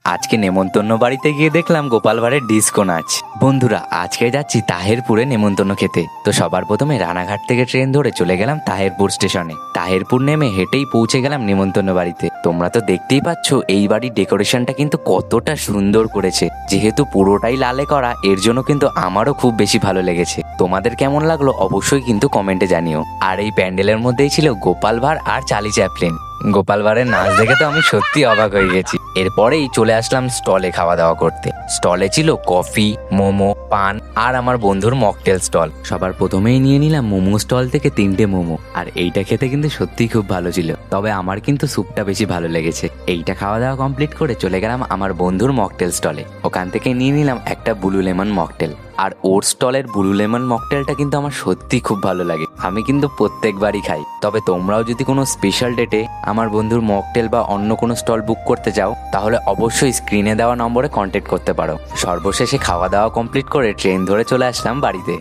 আজকে নেমন্তন্ন বাড়িতে গিয়ে দেখলাম গোপাল ভাঁড়ের ডিস্কো নাচ। বন্ধুরা, আজকে যাচ্ছি তাহেরপুরে নেমন্তন্ন খেতে। তো সবার প্রথমে রানাঘাট থেকে ট্রেন ধরে চলে গেলাম তাহেরপুর স্টেশনে। তাহেরপুর নেমে হেঁটেই পৌঁছে গেলাম নেমন্তন্ন বাড়িতে। তোমরা তো দেখতেই পাচ্ছ এই বাড়ির ডেকোরেশনটা কিন্তু কতটা সুন্দর করেছে। যেহেতু পুরোটাই লালে করা, এর জন্য কিন্তু আমারও খুব বেশি ভালো লেগেছে। তোমাদের কেমন লাগলো অবশ্যই কিন্তু কমেন্টে জানিও। আর এই প্যান্ডেলের মধ্যেই ছিল গোপাল ভাঁড় আর চার্লি চ্যাপলিন। গোপাল ভাঁড়ের নাচ দেখে তো আমি সত্যি অবাক হয়ে গেছি। এরপরেই চলে আসলাম স্টলে খাওয়া দাওয়া করতে। স্টলে ছিল কফি, মোমো, পান আর আমার বন্ধুর মকটেল স্টল। সবার প্রথমেই নিয়ে নিলাম মোমো স্টল থেকে 3টে মোমো। আর এইটা খেতে কিন্তু সত্যিই খুব ভালো ছিল, তবে আমার কিন্তু স্যুপটা বেশি ভালো লেগেছে। এইটা খাওয়া দাওয়া কমপ্লিট করে চলে গেলাম আমার বন্ধুর মকটেল স্টলে। ওখান থেকে নিয়ে নিলাম একটা ব্লু লেমন মকটেল। আর ওর স্টলের ব্লু লেমন মকটেলটা কিন্তু আমার সত্যি খুব ভালো লাগে। আমি কিন্তু প্রত্যেকবারই খাই। তবে তোমরাও যদি কোনো স্পেশাল ডেটে আমার বন্ধুর মকটেল বা অন্য কোনো স্টল বুক করতে চাও, তাহলে অবশ্যই স্ক্রিনে দেওয়া নম্বরে কন্ট্যাক্ট করতে পারো। সর্বশেষে খাওয়া দাওয়া কমপ্লিট করে ট্রেন ধরে চলে আসলাম বাড়িতে।